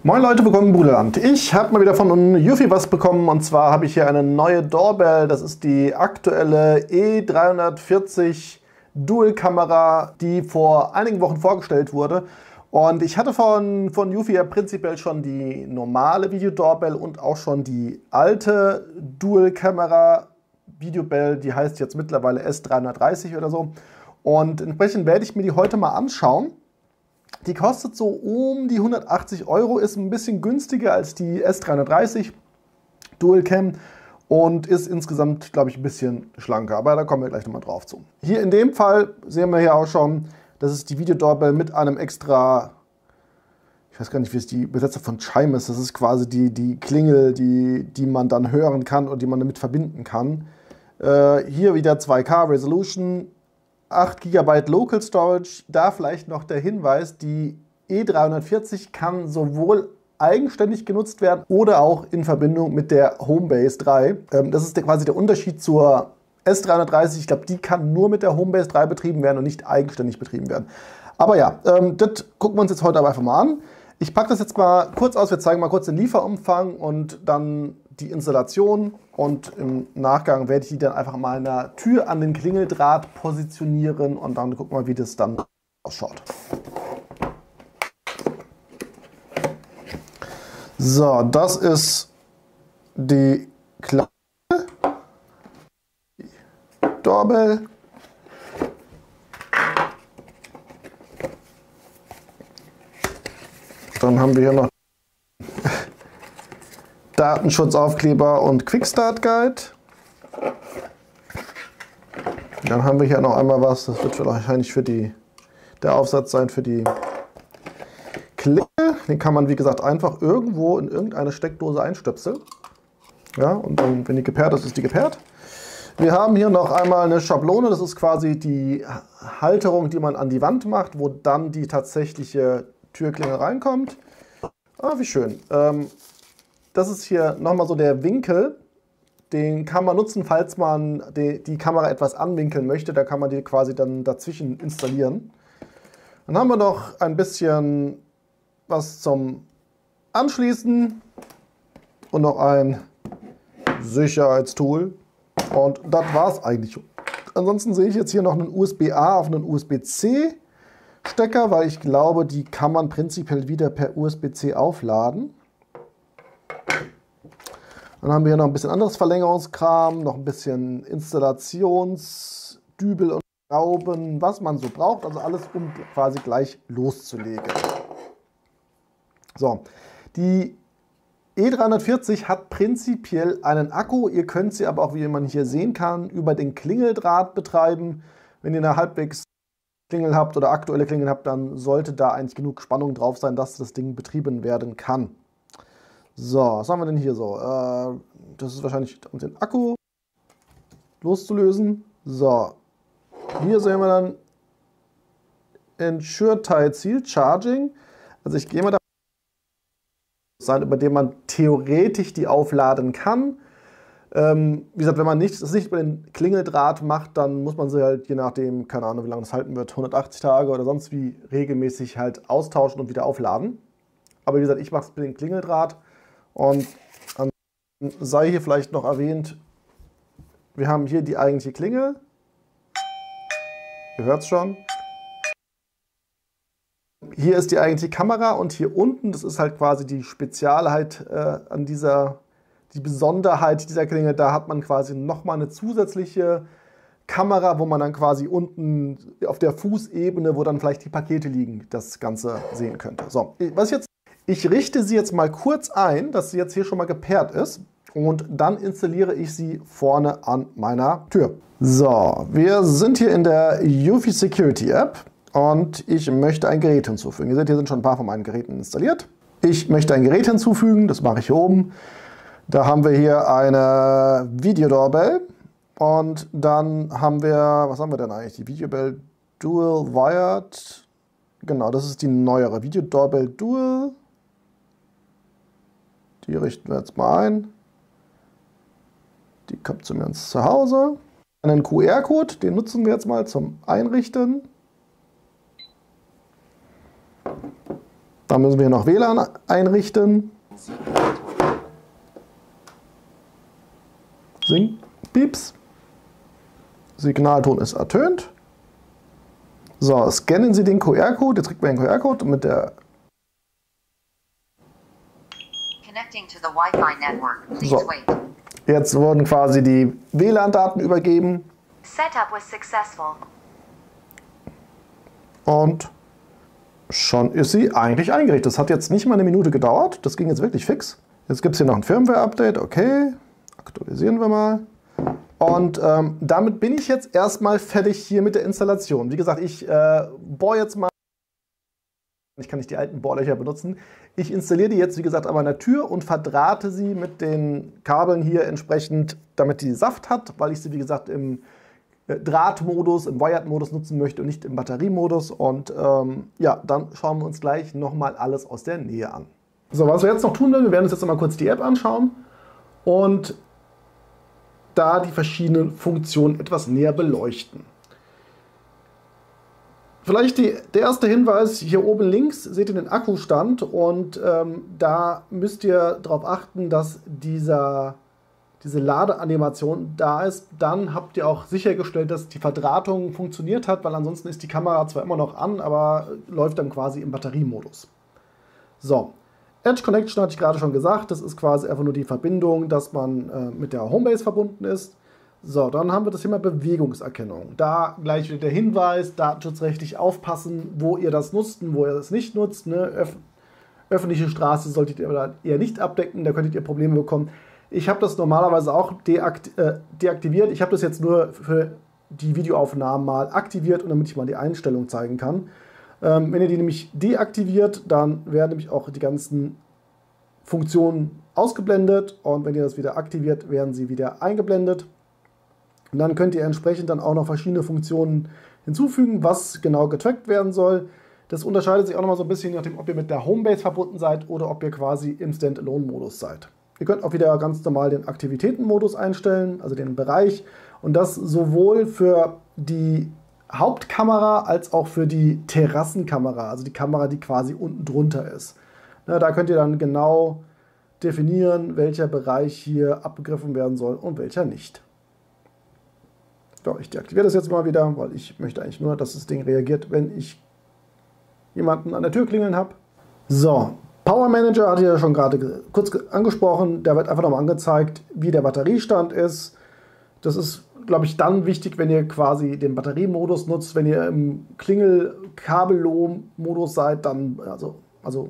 Moin Leute, willkommen im Bruderland. Ich habe mal wieder von Eufy was bekommen, und zwar habe ich hier eine neue Doorbell. Das ist die aktuelle E340 Dual-Kamera, die vor einigen Wochen vorgestellt wurde. Und ich hatte von Eufy ja prinzipiell schon die normale Video-Doorbell und auch schon die alte Dual-Kamera Videobell, die heißt jetzt mittlerweile S330 oder so. Und entsprechend werde ich mir die heute mal anschauen. Die kostet so um die 180 Euro, ist ein bisschen günstiger als die S330 Dual Cam und ist insgesamt, glaube ich, ein bisschen schlanker. Aber da kommen wir gleich nochmal drauf zu. Hier in dem Fall sehen wir hier auch schon, das ist die Videodoorbell mit einem extra, ich weiß gar nicht, wie es die Übersetzung von Chime ist. Das ist quasi die Klingel, die man dann hören kann und die man damit verbinden kann. Hier wieder 2K Resolution. 8 GB Local Storage, da vielleicht noch der Hinweis, die E340 kann sowohl eigenständig genutzt werden oder auch in Verbindung mit der Homebase 3. Das ist quasi der Unterschied zur S330. Ich glaube, die kann nur mit der Homebase 3 betrieben werden und nicht eigenständig betrieben werden. Aber ja, das gucken wir uns jetzt heute aber einfach mal an. Ich packe das jetzt mal kurz aus, wir zeigen mal kurz den Lieferumfang und dann die Installation, und im Nachgang werde ich die dann einfach mal in der Tür an den Klingeldraht positionieren und dann gucken wir mal, wie das dann ausschaut. So, das ist die kleine Doorbell. Dann haben wir hier noch Datenschutzaufkleber und Quickstart Guide. Dann haben wir hier noch einmal was, das wird wahrscheinlich der Aufsatz sein für die Klingel. Den kann man, wie gesagt, einfach irgendwo in irgendeine Steckdose einstöpseln. Ja, und dann, wenn die gepaart ist, ist die gepaart. Wir haben hier noch einmal eine Schablone, das ist quasi die Halterung, die man an die Wand macht, wo dann die tatsächliche Türklingel reinkommt. Ah, wie schön. Das ist hier nochmal so der Winkel, den kann man nutzen, falls man die Kamera etwas anwinkeln möchte. Da kann man die quasi dann dazwischen installieren. Dann haben wir noch ein bisschen was zum Anschließen und noch ein Sicherheitstool. Und das war es eigentlich. Ansonsten sehe ich jetzt hier noch einen USB-A auf einen USB-C Stecker, weil ich glaube, die kann man prinzipiell wieder per USB-C aufladen. Dann haben wir hier noch ein bisschen anderes Verlängerungskram, noch ein bisschen Installationsdübel und Schrauben, was man so braucht. Also alles, um quasi gleich loszulegen. So, die E340 hat prinzipiell einen Akku. Ihr könnt sie aber auch, wie man hier sehen kann, über den Klingeldraht betreiben. Wenn ihr eine halbwegs Klingel habt oder aktuelle Klingel habt, dann sollte da eigentlich genug Spannung drauf sein, dass das Ding betrieben werden kann. So, was haben wir denn hier so? Das ist wahrscheinlich, um den Akku loszulösen. So, hier sehen wir dann Ensure Tight Seal Charging. Also ich gehe mal davon sein, über den man theoretisch die aufladen kann. Wie gesagt, wenn man das nicht über den Klingeldraht macht, dann muss man sie halt, je nachdem, keine Ahnung, wie lange das halten wird, 180 Tage oder sonst wie, regelmäßig halt austauschen und wieder aufladen. Aber wie gesagt, ich mache es mit dem Klingeldraht. Und sei hier vielleicht noch erwähnt, wir haben hier die eigentliche Klingel. Ihr hört es schon. Hier ist die eigentliche Kamera und hier unten, das ist halt quasi die Spezialheit die Besonderheit dieser Klingel, da hat man quasi nochmal eine zusätzliche Kamera, wo man dann quasi unten auf der Fußebene, wo dann vielleicht die Pakete liegen, das Ganze sehen könnte. So, ich richte sie jetzt mal kurz ein, dass sie jetzt hier schon mal gepaart ist, und dann installiere ich sie vorne an meiner Tür. So, wir sind hier in der Eufy Security App und ich möchte ein Gerät hinzufügen. Ihr seht, hier sind schon ein paar von meinen Geräten installiert. Ich möchte ein Gerät hinzufügen, das mache ich hier oben. Da haben wir hier eine Videodoorbell und dann haben wir, was haben wir denn eigentlich? Die Videodoorbell Dual Wired. Genau, das ist die neuere Videodoorbell Dual. Die richten wir jetzt mal ein. Die kommt zu mir ins Zuhause. Einen QR-Code, den nutzen wir jetzt mal zum Einrichten. Dann müssen wir noch WLAN einrichten. Pieps. Signalton ist ertönt. So, scannen Sie den QR-Code. Jetzt kriegt man den QR-Code mit der. So, jetzt wurden quasi die WLAN-Daten übergeben. Setup was successful. Und schon ist sie eigentlich eingerichtet. Das hat jetzt nicht mal eine Minute gedauert. Das ging jetzt wirklich fix. Jetzt gibt es hier noch ein Firmware-Update. Okay, aktualisieren wir mal. Und damit bin ich jetzt erstmal fertig hier mit der Installation. Wie gesagt, ich bohre jetzt mal. Ich kann nicht die alten Bohrlöcher benutzen. Ich installiere die jetzt, wie gesagt, an meiner Tür und verdrahte sie mit den Kabeln hier entsprechend, damit die Saft hat, weil ich sie, wie gesagt, im Drahtmodus, im Wired-Modus nutzen möchte und nicht im Batteriemodus. Und ja, dann schauen wir uns gleich nochmal alles aus der Nähe an. So, was wir jetzt noch tun werden, wir werden uns jetzt nochmal kurz die App anschauen und da die verschiedenen Funktionen etwas näher beleuchten. Vielleicht der erste Hinweis, hier oben links seht ihr den Akkustand und da müsst ihr darauf achten, dass diese Ladeanimation da ist. Dann habt ihr auch sichergestellt, dass die Verdrahtung funktioniert hat, weil ansonsten ist die Kamera zwar immer noch an, aber läuft dann quasi im Batteriemodus. So, Edge Connection hatte ich gerade schon gesagt, das ist quasi einfach nur die Verbindung, dass man mit der Homebase verbunden ist. So, dann haben wir das Thema Bewegungserkennung. Da gleich wieder der Hinweis, datenschutzrechtlich aufpassen, wo ihr das nutzt und wo ihr das nicht nutzt. Ne? Öffentliche Straße solltet ihr aber eher nicht abdecken, da könntet ihr Probleme bekommen. Ich habe das normalerweise auch deaktiviert. Ich habe das jetzt nur für die Videoaufnahmen mal aktiviert und damit ich mal die Einstellung zeigen kann. Wenn ihr die nämlich deaktiviert, dann werden nämlich auch die ganzen Funktionen ausgeblendet und wenn ihr das wieder aktiviert, werden sie wieder eingeblendet. Und dann könnt ihr entsprechend dann auch noch verschiedene Funktionen hinzufügen, was genau getrackt werden soll. Das unterscheidet sich auch nochmal so ein bisschen, je nachdem, ob ihr mit der Homebase verbunden seid oder ob ihr quasi im Standalone-Modus seid. Ihr könnt auch wieder ganz normal den Aktivitätenmodus einstellen, also den Bereich. Und das sowohl für die Hauptkamera als auch für die Terrassenkamera, also die Kamera, die quasi unten drunter ist. Na, da könnt ihr dann genau definieren, welcher Bereich hier abgegriffen werden soll und welcher nicht. So, ich deaktiviere das jetzt mal wieder, weil ich möchte eigentlich nur, dass das Ding reagiert, wenn ich jemanden an der Tür klingeln habe. So, Power Manager hatte ich ja schon gerade kurz angesprochen. Der wird einfach nochmal angezeigt, wie der Batteriestand ist. Das ist, glaube ich, dann wichtig, wenn ihr quasi den Batteriemodus nutzt. Wenn ihr im Klingel-Kabelloh-Modus seid, dann, also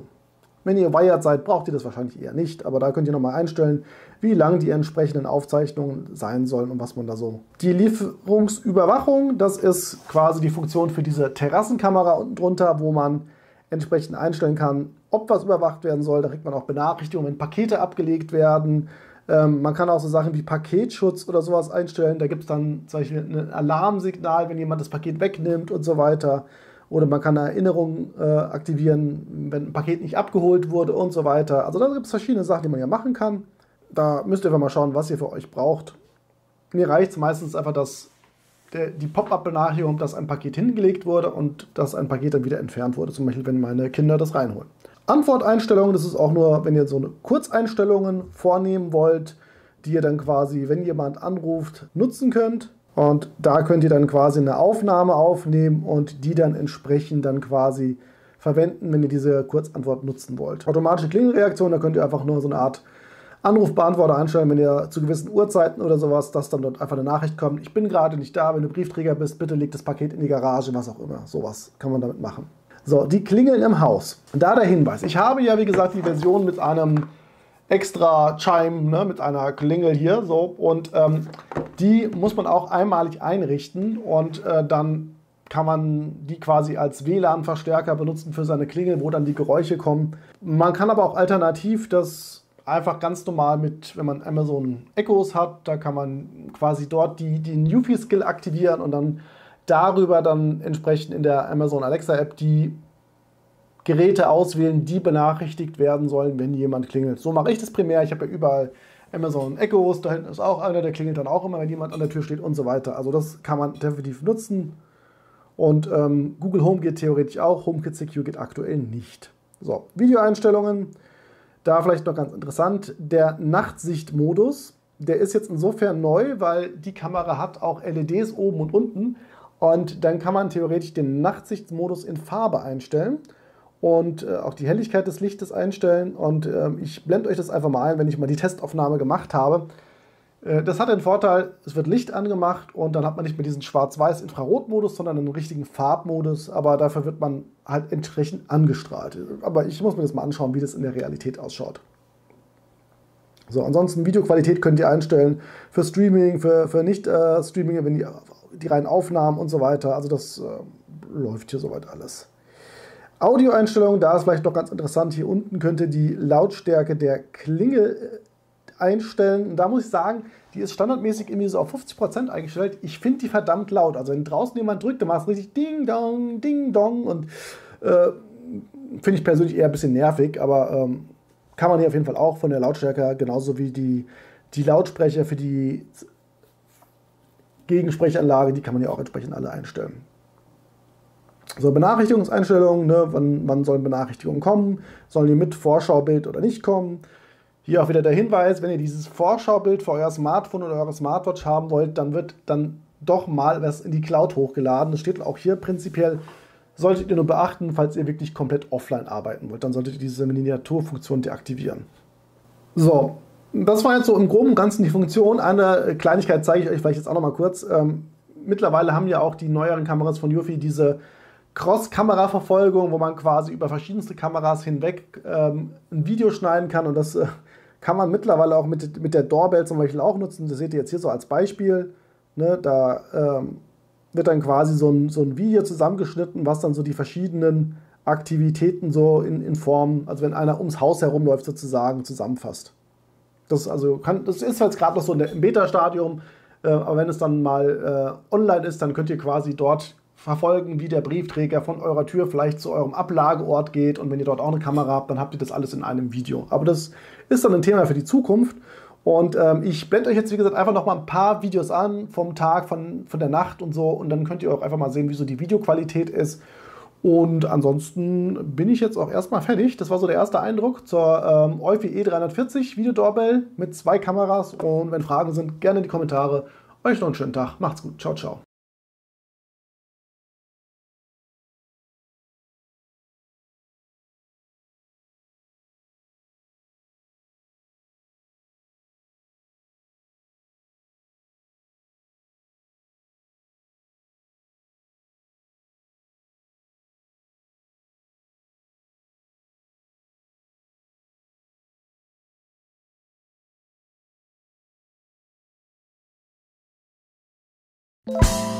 wenn ihr wired seid, braucht ihr das wahrscheinlich eher nicht. Aber da könnt ihr nochmal einstellen, wie lang die entsprechenden Aufzeichnungen sein sollen und was man da so. Die Lieferungsüberwachung, das ist quasi die Funktion für diese Terrassenkamera unten drunter, wo man entsprechend einstellen kann, ob was überwacht werden soll. Da kriegt man auch Benachrichtigungen, wenn Pakete abgelegt werden. Man kann auch so Sachen wie Paketschutz oder sowas einstellen. Da gibt es dann zum Beispiel ein Alarmsignal, wenn jemand das Paket wegnimmt und so weiter. Oder man kann eine Erinnerung aktivieren, wenn ein Paket nicht abgeholt wurde und so weiter. Also da gibt es verschiedene Sachen, die man ja machen kann. Da müsst ihr einfach mal schauen, was ihr für euch braucht. Mir reicht es meistens einfach, dass die Pop-up-Benachrichtigung, dass ein Paket hingelegt wurde und dass ein Paket dann wieder entfernt wurde. Zum Beispiel, wenn meine Kinder das reinholen. Antworteinstellungen, das ist auch nur, wenn ihr so eine Kurzeinstellungen vornehmen wollt, die ihr dann quasi, wenn jemand anruft, nutzen könnt. Und da könnt ihr dann quasi eine Aufnahme aufnehmen und die dann entsprechend dann quasi verwenden, wenn ihr diese Kurzantwort nutzen wollt. Automatische Klingelreaktion, da könnt ihr einfach nur so eine Art Anrufbeantworter einstellen, wenn ihr zu gewissen Uhrzeiten oder sowas, dass dann dort einfach eine Nachricht kommt, ich bin gerade nicht da, wenn du Briefträger bist, bitte leg das Paket in die Garage, was auch immer. Sowas kann man damit machen. So, die Klingeln im Haus. Da der Hinweis. Ich habe ja, wie gesagt, die Version mit einem extra Chime, ne, mit einer Klingel hier. So, und die muss man auch einmalig einrichten und dann kann man die quasi als WLAN-Verstärker benutzen für seine Klingel, wo dann die Geräusche kommen. Man kann aber auch alternativ das einfach ganz normal mit, wenn man Amazon Echos hat, da kann man quasi dort den Eufy-Skill aktivieren und dann darüber dann entsprechend in der Amazon Alexa App die Geräte auswählen, die benachrichtigt werden sollen, wenn jemand klingelt. So mache ich das primär. Ich habe ja überall Amazon Echos, da hinten ist auch einer, der klingelt dann auch immer, wenn jemand an der Tür steht und so weiter. Also das kann man definitiv nutzen. Und Google Home geht theoretisch auch, HomeKit Secure geht aktuell nicht. So, Videoeinstellungen. Da vielleicht noch ganz interessant, der Nachtsichtmodus, der ist jetzt insofern neu, weil die Kamera hat auch LEDs oben und unten und dann kann man theoretisch den Nachtsichtmodus in Farbe einstellen und auch die Helligkeit des Lichtes einstellen und ich blende euch das einfach mal ein, wenn ich mal die Testaufnahme gemacht habe. Das hat den Vorteil, es wird Licht angemacht und dann hat man nicht mehr diesen Schwarz-Weiß-Infrarot-Modus, sondern einen richtigen Farbmodus, aber dafür wird man halt entsprechend angestrahlt. Aber ich muss mir das mal anschauen, wie das in der Realität ausschaut. So, ansonsten Videoqualität könnt ihr einstellen für Streaming, für Nicht-Streaming, wenn die reinen Aufnahmen und so weiter. Also das läuft hier soweit alles. Audioeinstellungen, da ist vielleicht noch ganz interessant, hier unten könnt ihr die Lautstärke der Klingel einstellen. Und da muss ich sagen, die ist standardmäßig irgendwie so auf 50% eingestellt. Ich finde die verdammt laut. Also wenn draußen jemand drückt, dann macht es richtig Ding Dong, Ding Dong. Und finde ich persönlich eher ein bisschen nervig, aber kann man hier auf jeden Fall auch von der Lautstärke her, genauso wie die Lautsprecher für die Gegensprechanlage, die kann man ja auch entsprechend alle einstellen. So, Benachrichtigungseinstellungen, ne? Wann sollen Benachrichtigungen kommen? Sollen die mit Vorschaubild oder nicht kommen? Hier auch wieder der Hinweis, wenn ihr dieses Vorschaubild für euer Smartphone oder eure Smartwatch haben wollt, dann wird dann doch mal was in die Cloud hochgeladen. Das steht auch hier prinzipiell, solltet ihr nur beachten, falls ihr wirklich komplett offline arbeiten wollt. Dann solltet ihr diese Miniaturfunktion deaktivieren. So, das war jetzt so im Groben und Ganzen die Funktion. Eine Kleinigkeit zeige ich euch vielleicht jetzt auch noch mal kurz. Mittlerweile haben ja auch die neueren Kameras von Eufy diese Cross-Kamera-Verfolgung, wo man quasi über verschiedenste Kameras hinweg ein Video schneiden kann und das kann man mittlerweile auch mit der Doorbell zum Beispiel auch nutzen. Das seht ihr jetzt hier so als Beispiel. Ne? Da wird dann quasi so ein Video zusammengeschnitten, was dann so die verschiedenen Aktivitäten so in Form, also wenn einer ums Haus herumläuft sozusagen, zusammenfasst. Das ist jetzt gerade noch so im Beta-Stadium, aber wenn es dann mal online ist, dann könnt ihr quasi dort verfolgen, wie der Briefträger von eurer Tür vielleicht zu eurem Ablageort geht und wenn ihr dort auch eine Kamera habt, dann habt ihr das alles in einem Video. Aber das ist dann ein Thema für die Zukunft und ich blende euch jetzt, wie gesagt, einfach noch mal ein paar Videos an vom Tag, von der Nacht und so und dann könnt ihr auch einfach mal sehen, wie so die Videoqualität ist und ansonsten bin ich jetzt auch erstmal fertig. Das war so der erste Eindruck zur Eufy E340 Videodoorbell mit 2 Kameras und wenn Fragen sind, gerne in die Kommentare. Euch noch einen schönen Tag. Macht's gut. Ciao, ciao. You